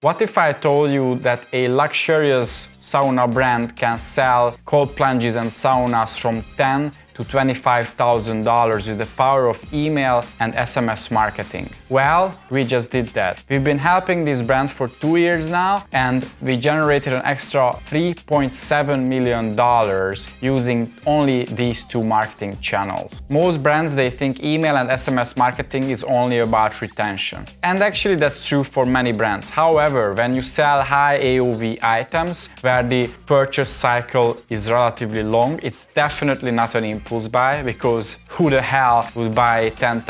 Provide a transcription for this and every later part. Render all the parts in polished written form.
What if I told you that a luxurious sauna brand can sell cold plunges and saunas from $10,000 to $25,000 with the power of email and SMS marketing? Well, we just did that. We've been helping this brand for 2 years now, and we generated an extra $3.7 million using only these two marketing channels. Most brands, they think email and SMS marketing is only about retention. And actually that's true for many brands. However, when you sell high AOV items where the purchase cycle is relatively long, it's definitely not an impulse buy, because who the hell would buy a $10,000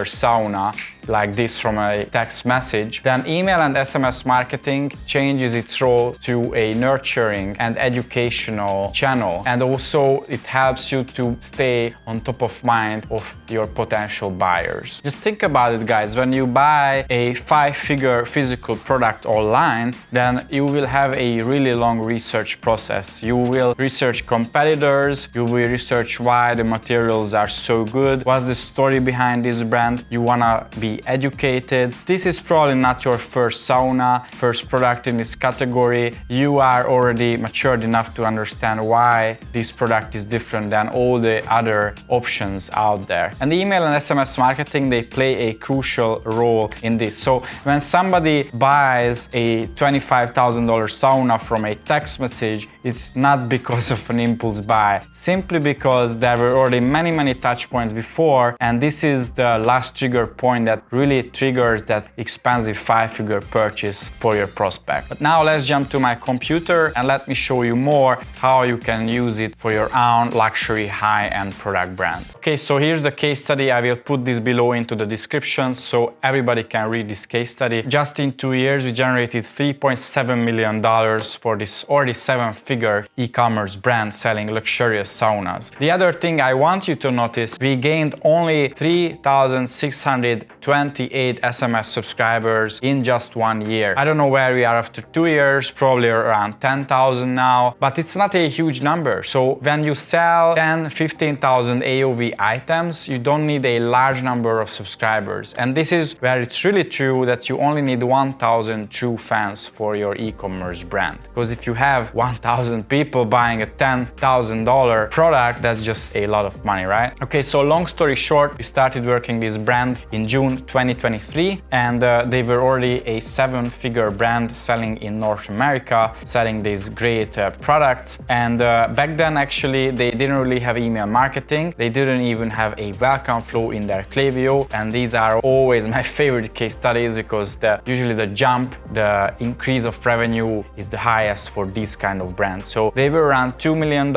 sauna like this from a text message? Then email and SMS marketing changes its role to a nurturing and educational channel, and also it helps you to stay on top of mind of your potential buyers. Just think about it, guys. When you buy a 5-figure physical product online, then you will have a really long research process. You will research competitors, you will research why the materials are so good, what's the story behind this brand. You wanna be educated. This is probably not your first sauna, first product in this category. You are already matured enough to understand why this product is different than all the other options out there. And email and SMS marketing, they play a crucial role in this. So when somebody buys a $25,000 sauna from a text message, it's not because of an impulse buy, simply because there were already many touch points before, and this is the last trigger point that really triggers that expensive 5-figure purchase for your prospect. But now let's jump to my computer and let me show you more how you can use it for your own luxury high-end product brand. Okay, so here's the case study. I will put this below into the description so everybody can read this case study. Just in 2 years, we generated $3.7 million for this already 7-figure e-commerce brand selling luxurious saunas. The other thing I want you to notice, we gained only 3,628 SMS subscribers in just 1 year. I don't know where we are after 2 years, probably around 10,000 now, but it's not a huge number. So when you sell 10, 15,000 AOV items, you don't need a large number of subscribers. And this is where it's really true that you only need 1,000 true fans for your e-commerce brand. Because if you have 1,000 people buying a $10,000 product, that's just a lot of money, right? Okay, so long story short, we started working this brand in June 2023, and they were already a 7-figure brand selling in North America, selling these great products. And back then, actually, they didn't really have email marketing. They didn't even have a welcome flow in their Klaviyo. And these are always my favorite case studies, because usually the jump, the increase of revenue is the highest for these kind of brands. So they were around $2 million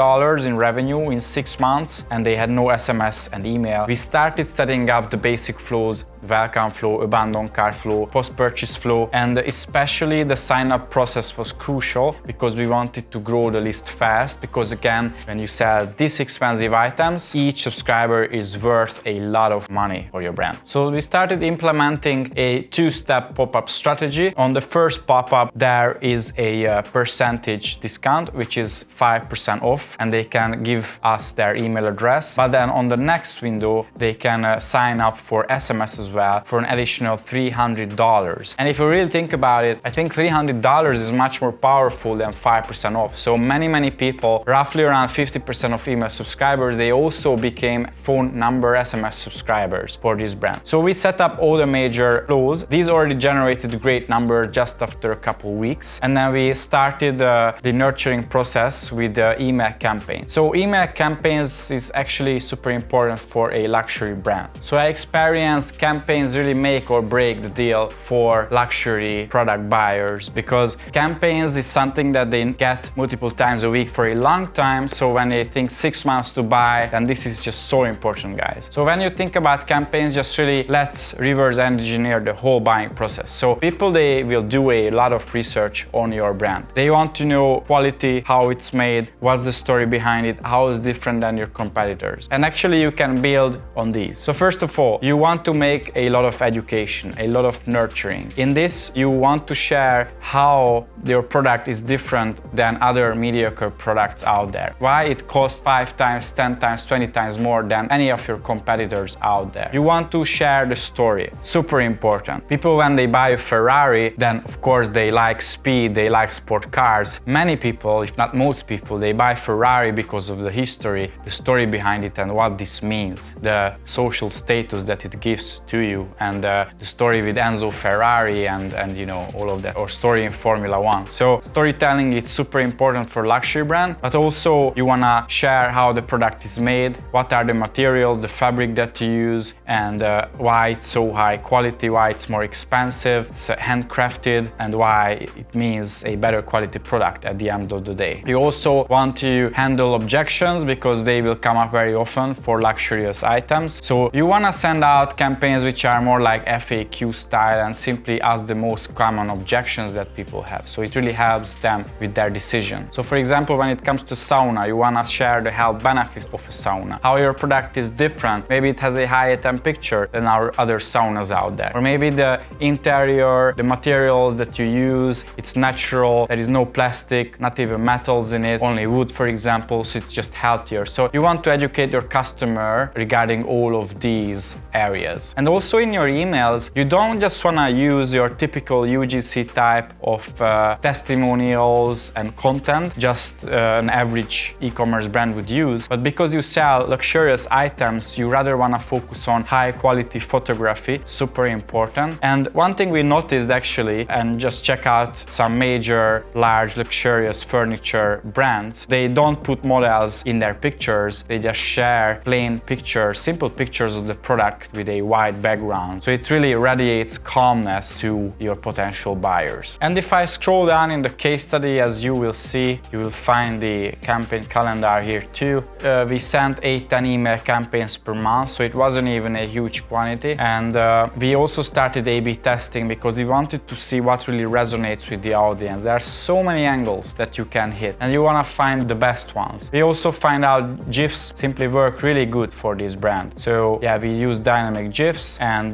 in revenue in 6 months, and they had no SMS and email. We started setting up the basic flows, welcome flow, abandoned cart flow, post-purchase flow, and especially the sign-up process was crucial because we wanted to grow the list fast, because again, when you sell these expensive items, each subscriber is worth a lot of money for your brand. So we started implementing a 2-step pop-up strategy. On the first pop-up, there is a percentage discount, which is 5% off, and they can give us their email address. But then on the next window, they can sign up for SMS as well for an additional $300. And if you really think about it, I think $300 is much more powerful than 5% off. So many people, roughly around 50% of email subscribers, they also became phone number SMS subscribers for this brand. So we set up all the major flows. These already generated a great number just after a couple weeks. And then we started the nurturing process with the email campaign. So email campaigns is actually super important for a luxury brand. So I experienced campaigns really make or break the deal for luxury product buyers, because campaigns is something that they get multiple times a week for a long time. So when they think 6 months to buy, then this is just so important, guys. So when you think about campaigns, just really let's reverse engineer the whole buying process. So people, they will do a lot of research on your brand. They want to know quality, how it's made, what's the story behind it, how it's different than your competitors. And actually you can build on these. So first of all, you want to make a a lot of education, a lot of nurturing. In this, you want to share how your product is different than other mediocre products out there. Why it costs 5 times, 10 times, 20 times more than any of your competitors out there. You want to share the story. Super important. People, when they buy a Ferrari, then of course they like speed, they like sport cars. Many people, if not most people, they buy Ferrari because of the history, the story behind it, and what this means, the social status that it gives to you, and the story with Enzo Ferrari and you know, all of that, or story in Formula One. So storytelling is super important for luxury brand, but also you wanna share how the product is made, what are the materials, the fabric that you use, and why it's so high quality, why it's more expensive, it's handcrafted, and why it means a better quality product at the end of the day. You also want to handle objections because they will come up very often for luxurious items. So you want to send out campaigns which are more like FAQ style and simply ask the most common objections that people have. So it really helps them with their decision. So for example, when it comes to sauna, you want to share the health benefits of a sauna, how your product is different. Maybe it has a high item picture than our other saunas out there. Or maybe the interior, the materials that you use, it's natural, there is no plastic, not even metals in it, only wood, for example, so it's just healthier. So you want to educate your customer regarding all of these areas. And also in your emails, you don't just want to use your typical UGC type of testimonials and content, just an average e-commerce brand would use, but because you sell luxurious items, you rather want to focus on high quality photography, super important. And one thing we noticed actually, and just check out some major large luxurious furniture brands, they don't put models in their pictures, they just share plain pictures, simple pictures of the product with a white background. So it really radiates calmness to your potential buyers. And if I scroll down in the case study, as you will see, you will find the campaign calendar here too. We sent 8-10 email campaigns per month, so it wasn't even a huge quantity. And we also started A/B testing because we wanted to see what really resonates with the audience. There are so many angles that you can hit and you want to find the best ones. We also find out GIFs simply work really good for this brand. So yeah, we use dynamic GIFs and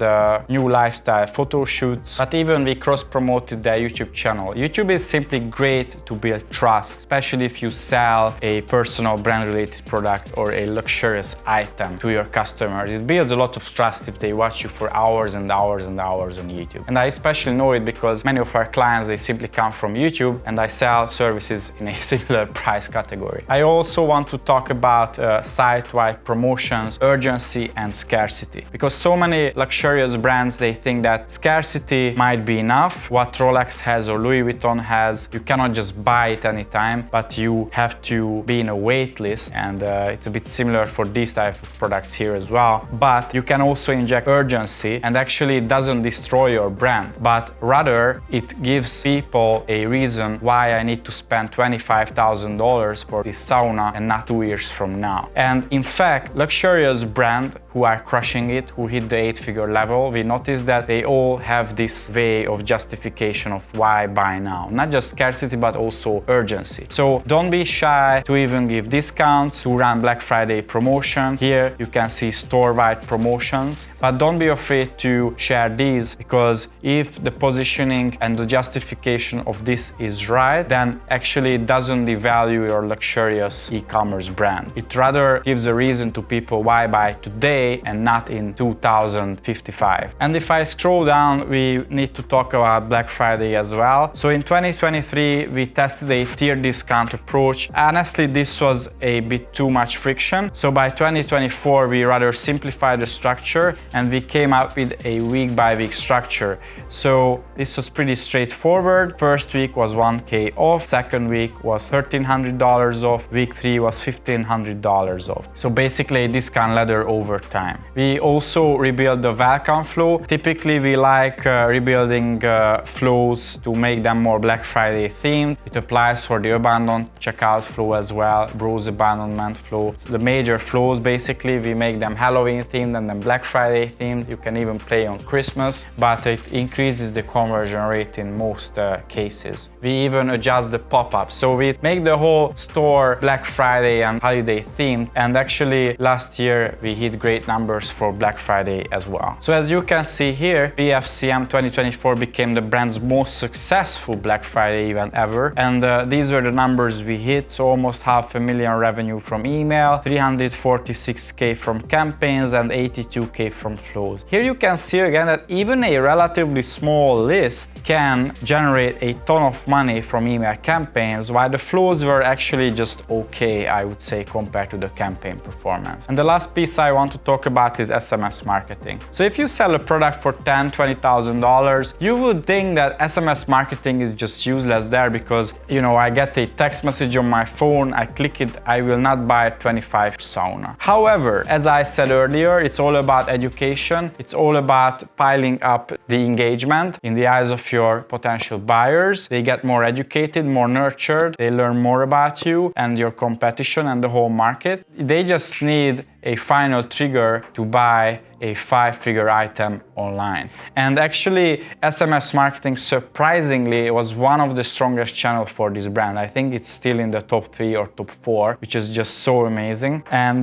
new lifestyle photo shoots, but even we cross-promoted their YouTube channel. YouTube is simply great to build trust, especially if you sell a personal brand-related product or a luxurious item to your customers. It builds a lot of trust if they watch you for hours and hours and hours on YouTube. And I especially know it because many of our clients, they simply come from YouTube, and I sell services in a similar price category. I also want to talk about site-wide promotions, urgency and scarcity, because so many luxurious brands, they think that scarcity might be enough. What Rolex has or Louis Vuitton has, you cannot just buy it anytime, but you have to be in a wait list, and it's a bit similar for these type of products here as well. But you can also inject urgency, and actually it doesn't destroy your brand, but rather it gives people a reason why I need to spend $25,000 for this sauna and not 2 years from now. And in fact, luxurious brands who are crushing it, who hit the 8-figure level, we notice that they all have this way of justification of why buy now. Not just scarcity, but also urgency. So don't be shy to even give discounts, to run Black Friday promotion. Here you can see store-wide promotions, but don't be afraid to share these, because if the positioning and the justification of this is right, then actually it doesn't devalue your luxurious e-commerce brand. It rather gives a reason to people why buy today and not in 2055. And if I scroll down, we need to talk about Black Friday as well. So in 2023, we tested a tier discount approach. Honestly, this was a bit too much friction. So by 2024, we rather simplified the structure and we came up with a week-by-week structure. So this was pretty straightforward. First week was $1,000 off, second week was $1,300 off, week 3 was $1,500 off. So basically a discount ladder over time. We also rebuilt the welcome flow. Typically we like rebuilding flows to make them more Black Friday themed. It applies for the abandoned checkout flow as well, browse abandonment flow. So the major flows, basically we make them Halloween themed and then Black Friday themed. You can even play on Christmas, but it increases the conversion rate in most cases. We even adjust the pop-up, so we make the whole store Black Friday and holiday themed, and actually last year we hit great numbers for Black Friday as well. well. So as you can see here, BFCM 2024 became the brand's most successful Black Friday event ever, and these were the numbers we hit. So almost $500,000 revenue from email, 346K from campaigns, and 82K from flows. Here you can see again that even a relatively small list can generate a ton of money from email campaigns, while the flows were actually just okay, I would say, compared to the campaign performance. And the last piece I want to talk about is SMS marketing. So if you sell a product for $10,000, $20,000, you would think that SMS marketing is just useless there because, you know, I get a text message on my phone, I click it, I will not buy 25 sauna. However, as I said earlier, it's all about education. It's all about piling up the engagement in the eyes of your potential buyers. They get more educated, more nurtured, they learn more about you and your competition and the whole market. They just need a final trigger to buy a 5-figure item online. And actually, SMS marketing surprisingly was one of the strongest channels for this brand. I think it's still in the top 3 or top 4, which is just so amazing. And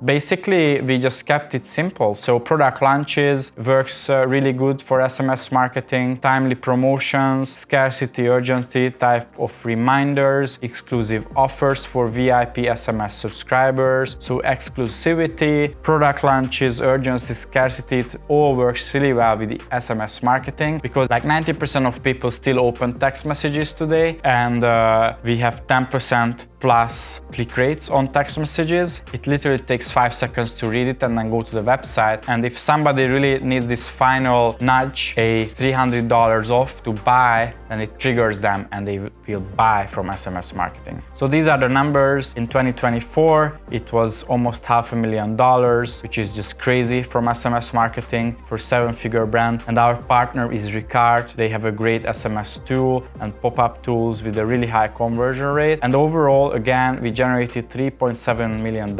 basically, we just kept it simple. So product launches works really good for SMS marketing, timely promotions, scarcity, urgency type of reminders, exclusive offers for VIP SMS subscribers, so exclusivity, product launches, urgency, scarcity, it all works really well with the SMS marketing because like 90% of people still open text messages today, and we have 10% plus click rates on text messages. It literally takes 5 seconds to read it and then go to the website. And if somebody really needs this final nudge, a $300 off to buy, then it triggers them and they will buy from SMS marketing. So these are the numbers. In 2024, it was almost $500,000, which is just crazy from SMS marketing for 7-figure brand. And our partner is Ricard. They have a great SMS tool and pop-up tools with a really high conversion rate. And overall, again, we generated $3.7 million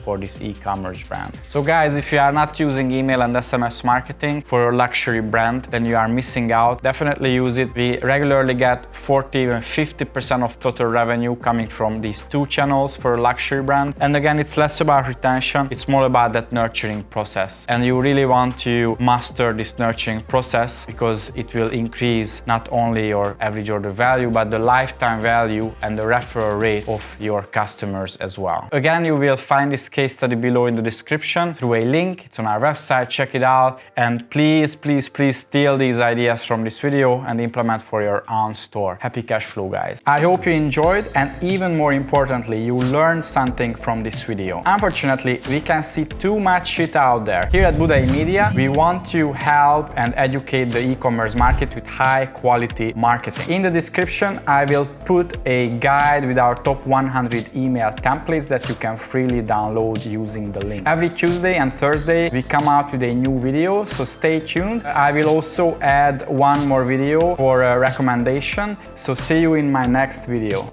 for this e-commerce brand. So guys, if you are not using email and SMS marketing for a luxury brand, then you are missing out. Definitely use it. We regularly get 40 even 50% of total revenue coming from these 2 channels for a luxury brand. And again, it's less about retention, it's more about that nurturing process. And you really want to master this nurturing process because it will increase not only your average order value, but the lifetime value and the referral rate of your customers as well. Again, you will find this case study below in the description through a link. It's on our website, check it out. And please, please, please steal these ideas from this video and implement for your own store. Happy cash flow, guys. I hope you enjoyed, and even more importantly, you learned something from this video. Unfortunately, we can see too much shit out there. Here at Budai Media, we want to help and educate the e-commerce market with high quality marketing. In the description, I will put a guide with our top 100 email templates that you can freely download using the link. Every Tuesday and Thursday, we come out with a new video, so stay tuned. I will also add one more video for a recommendation, so see you in my next video.